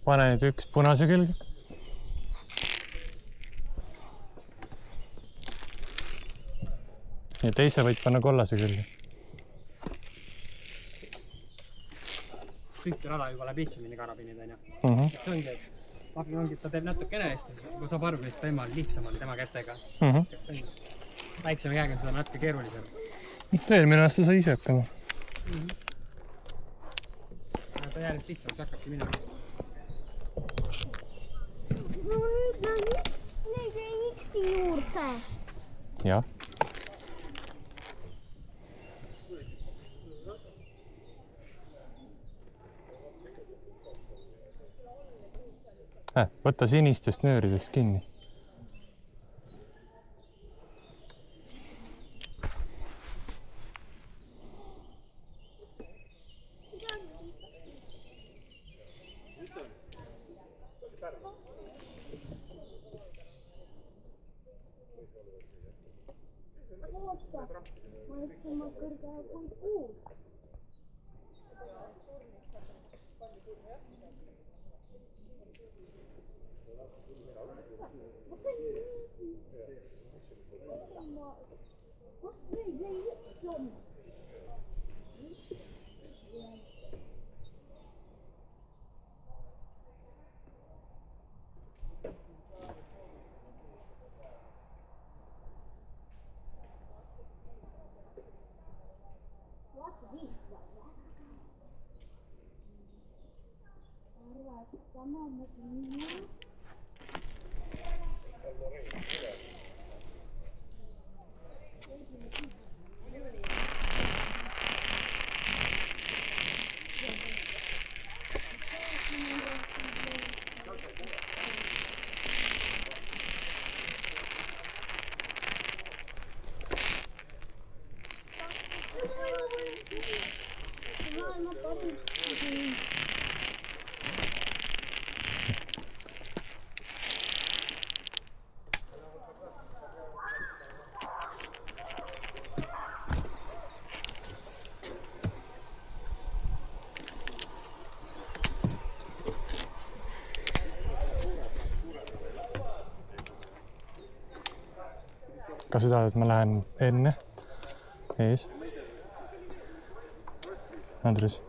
pane nüüd üks punase külge. Ja teise võid panna kollase külge. Kõik rada juba läbi lihtsamini karabinid on ju. See ongi, et abi ongi, ta teeb natukene eest, kui saab aru, et tema lihtsam on tema kätega. Väiksema käega on seda natuke keerulisem. Eelmine aasta sa ise hakkama. Ta järjest lihtsamaks hakkabki minema. No nüüd need jäi X-i juurde. Jah. Võta sinistest nööridest kinni. Ma kõrge kui kuud. Kas sa tahad, et ma lähen enne ees? Andres?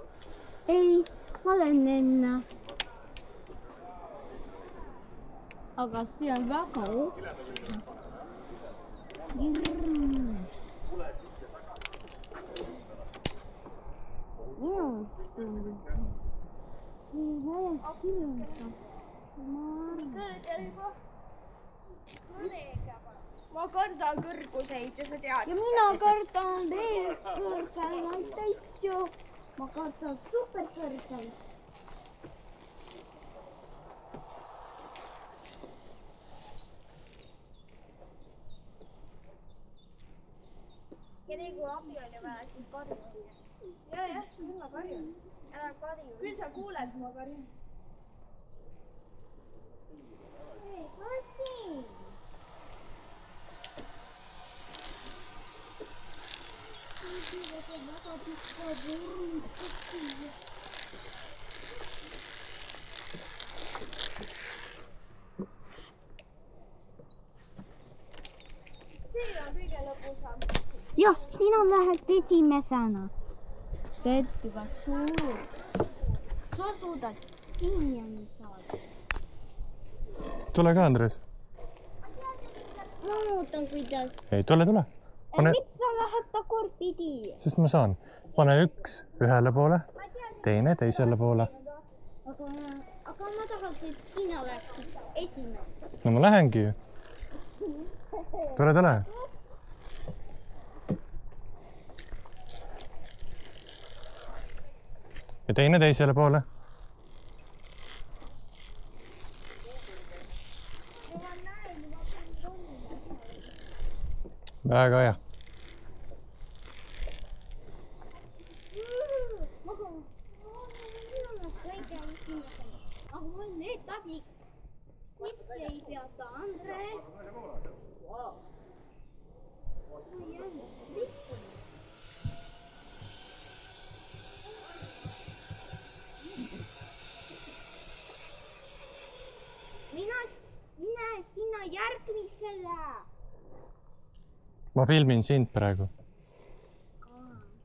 Ei, ma olen enne. Aga see on väga uhke. Ma kardan kõrguseid ja sa tead. Ja mina kardan veel kõrgemaid asju. Ma kardan superkõrgel. Ja nii kui abi on ja vaja, siis karju. Jah, küll ma karjun. Ära karju. Küll sa kuuled, ma karjun. Hei, Martin! Väga pikka võrmi. See on kõige lõbusam. Jah, sina lähed esimesena. See on juba suur. Sa suudad siiani saada. Tule ka, Andres. Ma muutan, kuidas. Ei, tule. Miks sa lähed tagurpidi? Sest ma saan. Pane üks ühele poole, teine teisele poole. Aga ma tahaks, et sina läksid esimene. No ma lähengi ju. Tule. Ja teine teisele poole. Väga hea. Aga mul need tabi, mis ei peata, Andres. ma filmin sind praegu.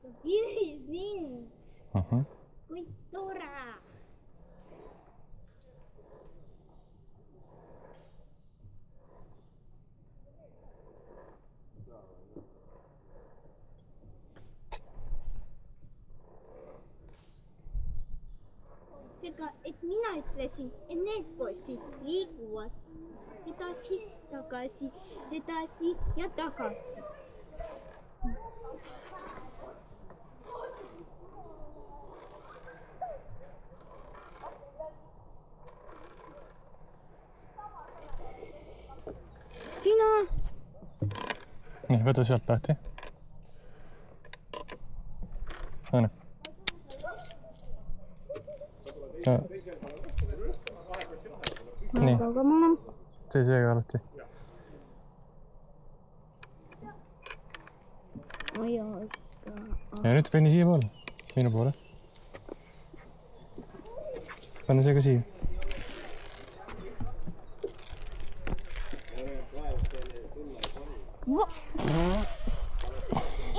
Sa filmid mind. Kui tore. Seega, et mina ütlesin, et need postid liiguvad edasi, tagasi ja tagasi. Sina. Nii, võta sealt lahti. Anna. Nii. Tee see ka alati. Ma ei oska. Ja nüüd kõnni siia poole. Minu poole. Pane see ka siia.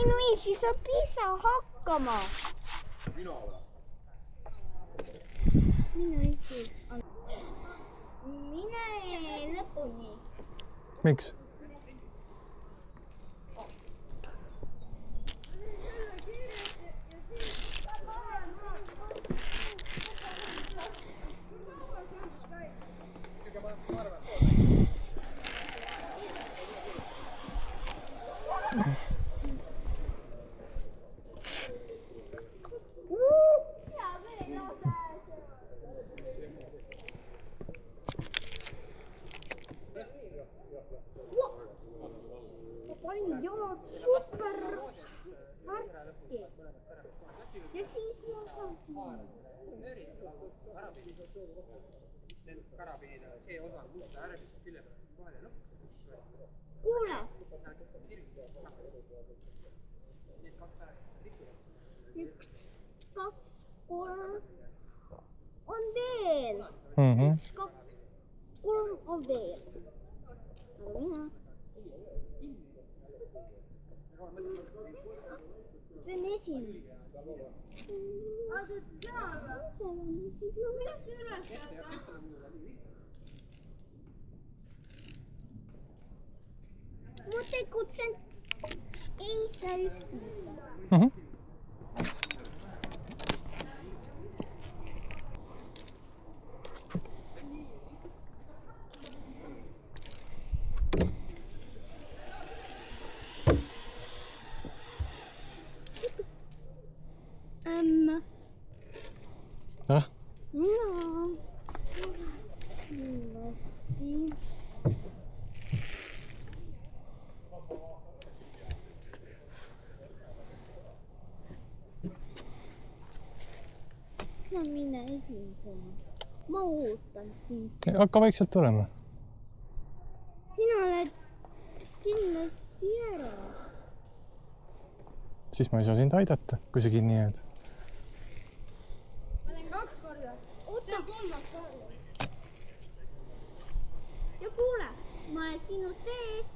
Inuisi saab ise hakkama. Inuisi. Mine lõpuni. Miks? Panin jalad super värki. Ja siis ma saan. Kuule. 1, 2, 3 on veel. 1, 2, 3 on veel. Aga mina. See on esimene. Ma tegutsen ise üksi. Mina kindlasti sina mine esimesena. Ma ootan sind. Hakka vaikselt tulema. Sina oled kindlasti ära. Siis ma ei saa sind aidata, kui sa kinni jääd. Ma teen 2 korda. Oota 3 korda. Ja kuule, ma olen sinust ees.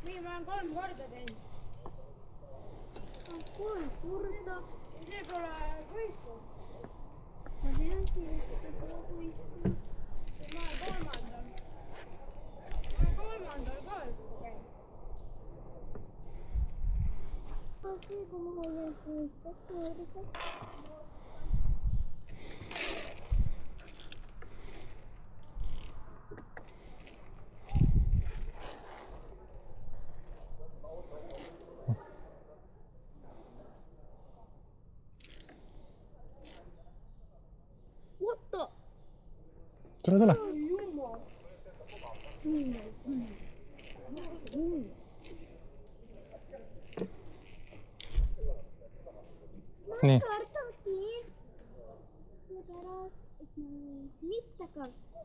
Nii, ma olen 3 korda teinud. 3 korda. See pole võistlus. Ma tean sinust, et pole võistlus. Ma olen 3. Ma olen 3. ka juba käinud. See, kui ma olen sinust asjurga. Oota! Tule, tule. Nii. Kardagi. Seepärast, et ma mitte karta.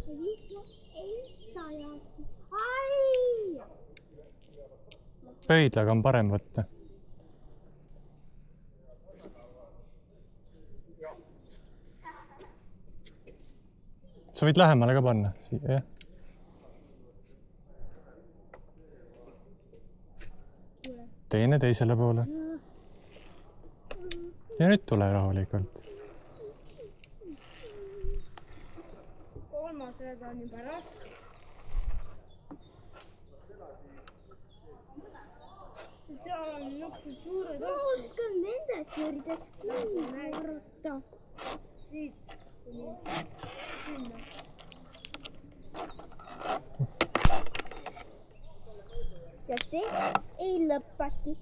Ja liikle ei sajagi. Ai! Pöidlaga on parem võtta. Sa võid lähemale ka panna. Jah. teine teisele poole. Ja nüüd tule rahulikult. kolmas rada on juba raske. seal on niisugused suured ma oskan nendest juurdest kinni korrata. siit kuni sinna. Ja see ei lõpagi.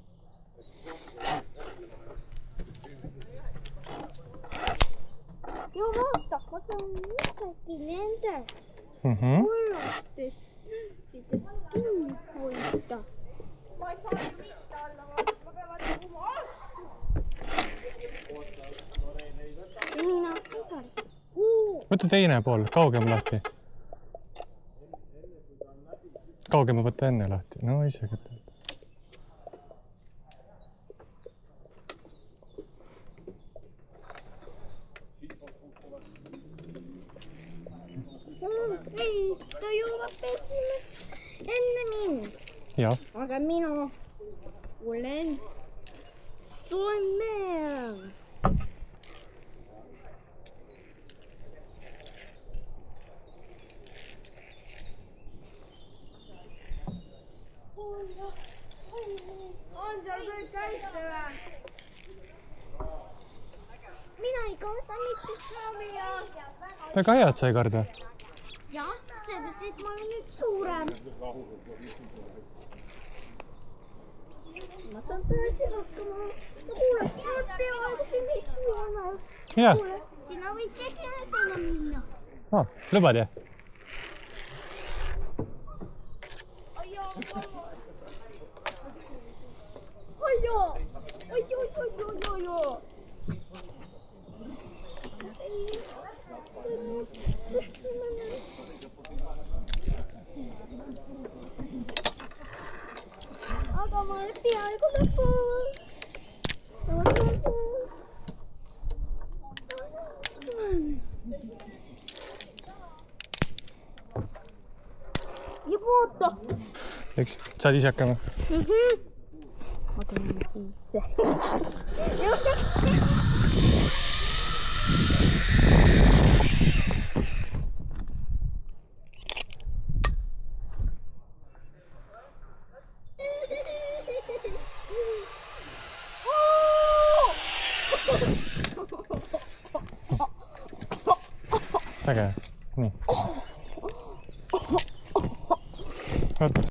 Ja vaata, ma saan isegi nendest kollastest nööpidest kinni hoida. ma ei saa ju mitte alla, ma pean tegema asju. Ja mina igal. Võta teine pool, kaugem lahti. Kaugema võtta enne lahti. No isegi. Ei, ta jõuab esimest enne mind. Jah. Aga mina olen Superman. on seal kõik täiste või? Mina ei karda mitte. Väga hea, et sa ei karda. Jah, seepärast, et ma olen nüüd suurem. Ma saan tõesti hakkama. No kuule, ma olen peaaegu finišijoonel. Jah. Kuule, sina võid esimesena minna. Lubad jah? Aga ma olen peaaegu lõpul. Ja vaata. Eks, saad ise hakkama? Ma teen ise. Väga hea. Nii. Oot.